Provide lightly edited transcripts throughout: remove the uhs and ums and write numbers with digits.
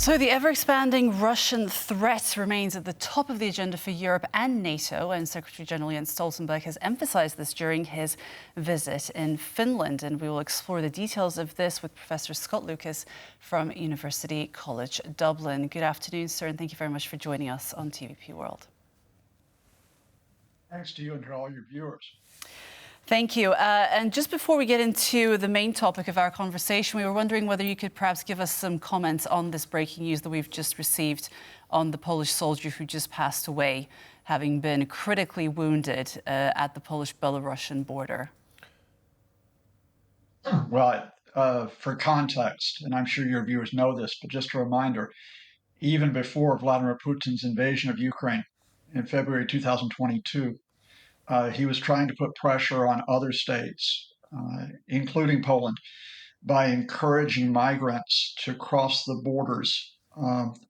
So the ever-expanding Russian threat remains at the top of the agenda for Europe and NATO, and Secretary-General Jens Stoltenberg has emphasized this during his visit in Finland. And we will explore the details of this with Professor Scott Lucas from University College Dublin. Good afternoon, sir, and thank you very much for joining us on TVP World. Thanks to you and to all your viewers. Thank you. And just before we get into the main topic of our conversation, we were wondering whether you could perhaps give us some comments on this breaking news that we've just received on the Polish soldier who just passed away, having been critically wounded at the Polish-Belarusian border. Well, for context, and I'm sure your viewers know this, but just a reminder, even before Vladimir Putin's invasion of Ukraine in February 2022, he was trying to put pressure on other states, including Poland, by encouraging migrants to cross the borders,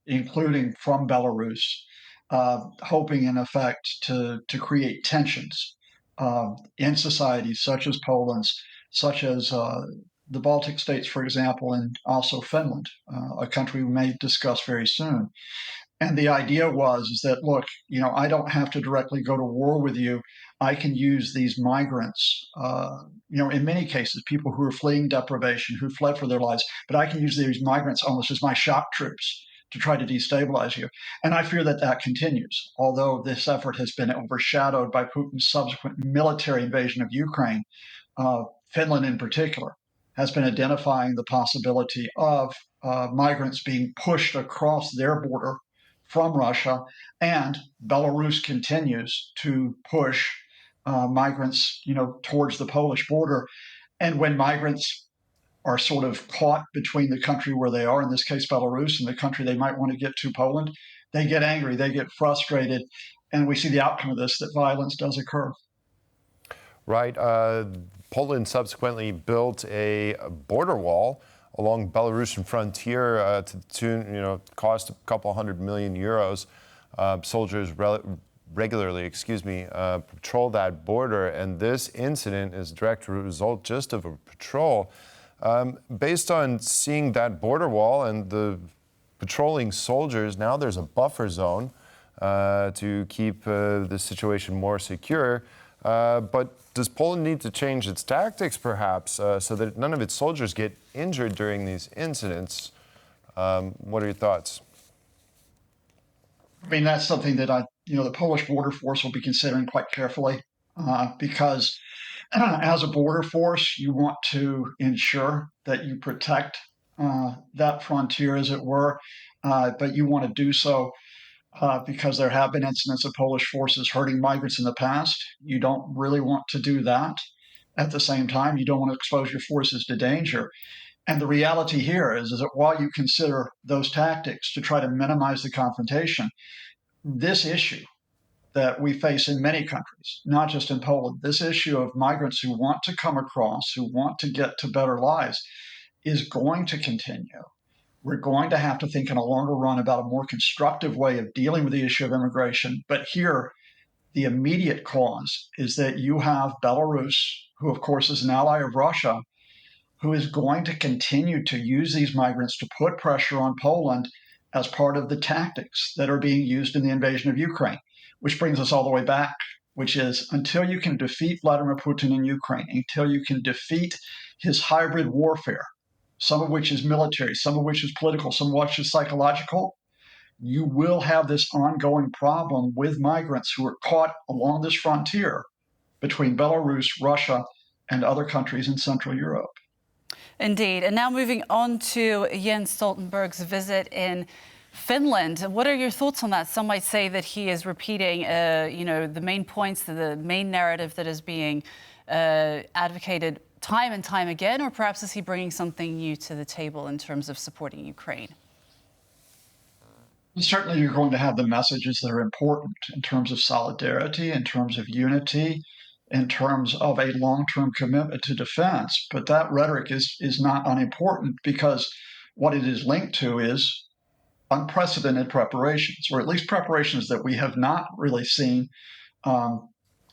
including from Belarus, hoping in effect to create tensions in societies such as Poland's, such as the Baltic states, for example, and also Finland, a country we may discuss very soon. And the idea is that, look, I don't have to directly go to war with you. I can use these migrants, in many cases, people who are fleeing deprivation, who fled for their lives, but I can use these migrants almost as my shock troops to try to destabilize you. And I fear that that continues, although this effort has been overshadowed by Putin's subsequent military invasion of Ukraine. Finland in particular has been identifying the possibility of migrants being pushed across their border from Russia, and Belarus continues to push migrants, towards the Polish border. And when migrants are sort of caught between the country where they are, in this case Belarus, and the country they might want to get to, Poland, they get angry, they get frustrated, and we see the outcome of this, that violence does occur. Right. Poland subsequently built a border wall along Belarusian frontier to the tune, cost a couple €100 million. Soldiers regularly, patrol that border, and this incident is a direct result just of a patrol. Based on seeing that border wall and the patrolling soldiers, now there's a buffer zone to keep the situation more secure. But does Poland need to change its tactics, perhaps, so that none of its soldiers get injured during these incidents? What are your thoughts? I mean, that's something that the Polish border force will be considering quite carefully, because as a border force, you want to ensure that you protect that frontier, as it were, but you want to do so because there have been incidents of Polish forces hurting migrants in the past. You don't really want to do that. At the same time, you don't want to expose your forces to danger. And the reality here is that while you consider those tactics to try to minimize the confrontation, this issue that we face in many countries, not just in Poland, this issue of migrants who want to come across, who want to get to better lives, is going to continue. We're going to have to think in a longer run about a more constructive way of dealing with the issue of immigration. But here, the immediate cause is that you have Belarus, who of course is an ally of Russia, who is going to continue to use these migrants to put pressure on Poland as part of the tactics that are being used in the invasion of Ukraine, which brings us all the way back, which is until you can defeat Vladimir Putin in Ukraine, until you can defeat his hybrid warfare, some of which is military, some of which is political, some of which is psychological, you will have this ongoing problem with migrants who are caught along this frontier between Belarus, Russia, and other countries in Central Europe. Indeed. And now moving on to Jens Stoltenberg's visit in Finland. What are your thoughts on that? Some might say that he is repeating, the main points, the main narrative that is being advocated time and time again, or perhaps is he bringing something new to the table in terms of supporting Ukraine? Certainly, you're going to have the messages that are important in terms of solidarity, in terms of unity, in terms of a long-term commitment to defense. But that rhetoric is not unimportant, because what it is linked to is unprecedented preparations, or at least preparations that we have not really seen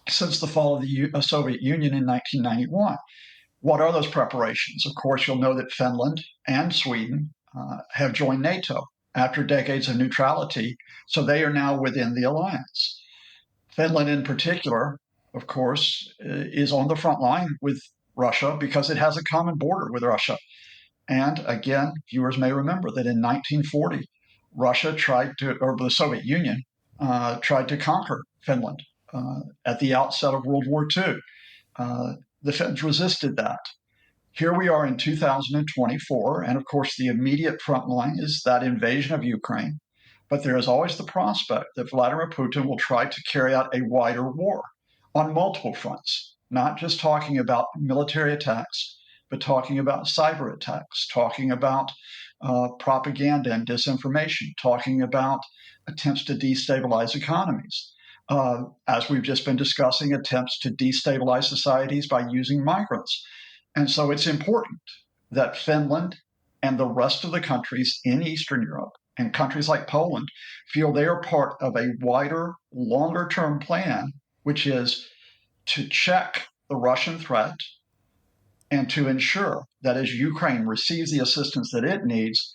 since the fall of the Soviet Union in 1991. What are those preparations? Of course, you'll know that Finland and Sweden have joined NATO after decades of neutrality. So they are now within the alliance. Finland, in particular, of course, is on the front line with Russia because it has a common border with Russia. And again, viewers may remember that in 1940, Russia tried to, or the Soviet Union tried to conquer Finland at the outset of World War II. The Finns resisted that. Here we are in 2024, and of course, the immediate front line is that invasion of Ukraine. But there is always the prospect that Vladimir Putin will try to carry out a wider war on multiple fronts, not just talking about military attacks, but talking about cyber attacks, talking about propaganda and disinformation, talking about attempts to destabilize economies. As we've just been discussing, attempts to destabilize societies by using migrants. And so it's important that Finland and the rest of the countries in Eastern Europe and countries like Poland feel they are part of a wider, longer term plan, which is to check the Russian threat and to ensure that as Ukraine receives the assistance that it needs,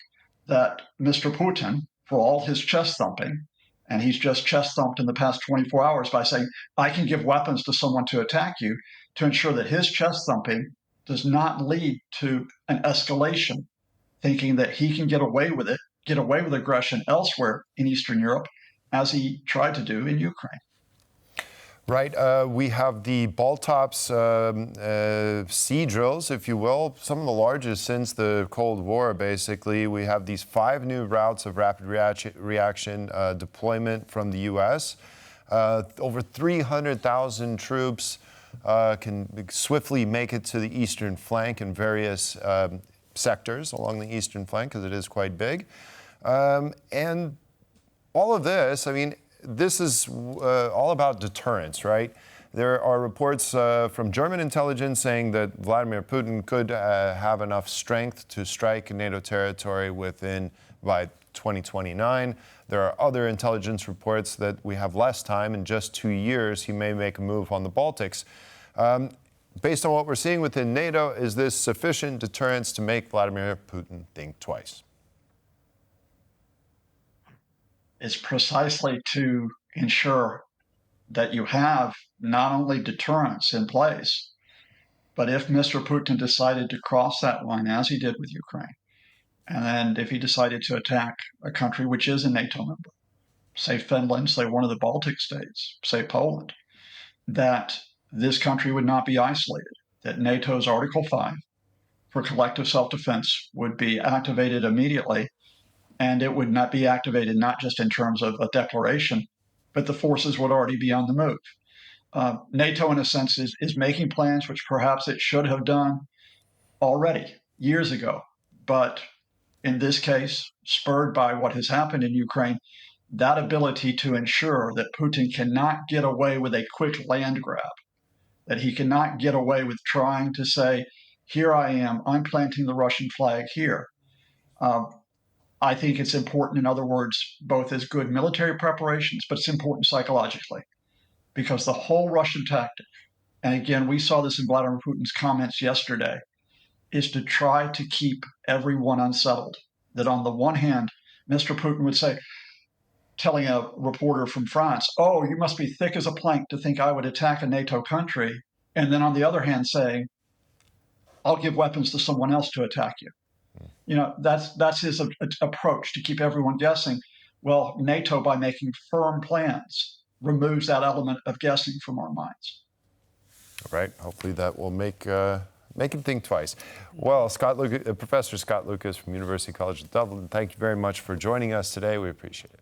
that Mr. Putin, for all his chest thumping, and he's just chest thumped in the past 24 hours by saying, I can give weapons to someone to attack you, to ensure that his chest thumping does not lead to an escalation, thinking that he can get away with it, get away with aggression elsewhere in Eastern Europe, as he tried to do in Ukraine. Right. We have the Baltops sea drills, if you will, some of the largest since the Cold War, basically. We have these 5 new routes of rapid reaction deployment from the U.S. Over 300,000 troops can swiftly make it to the eastern flank in various sectors along the eastern flank, because it is quite big. And all of this, I mean, this is all about deterrence, right? There are reports from German intelligence saying that Vladimir Putin could have enough strength to strike NATO territory by 2029. There are other intelligence reports that we have less time. In just 2 years, he may make a move on the Baltics. Based on what we're seeing within NATO, is this sufficient deterrence to make Vladimir Putin think twice? Is precisely to ensure that you have not only deterrence in place, but if Mr. Putin decided to cross that line, as he did with Ukraine, and if he decided to attack a country which is a NATO member, say Finland, say one of the Baltic states, say Poland, that this country would not be isolated, that NATO's Article 5 for collective self-defense would be activated immediately. And it would not be activated not just in terms of a declaration, but the forces would already be on the move. NATO, in a sense, is making plans which perhaps it should have done already years ago. But in this case, spurred by what has happened in Ukraine, that ability to ensure that Putin cannot get away with a quick land grab, that he cannot get away with trying to say, here I am, I'm planting the Russian flag here. I think it's important, in other words, both as good military preparations, but it's important psychologically, because the whole Russian tactic, and again, we saw this in Vladimir Putin's comments yesterday, is to try to keep everyone unsettled. That on the one hand, Mr. Putin would say, telling a reporter from France, oh, you must be thick as a plank to think I would attack a NATO country. And then on the other hand, saying, I'll give weapons to someone else to attack you. You know, that's his approach, to keep everyone guessing. Well, NATO, by making firm plans, removes that element of guessing from our minds. All right. Hopefully that will make him think twice. Well, Professor Scott Lucas from University College of Dublin, thank you very much for joining us today. We appreciate it.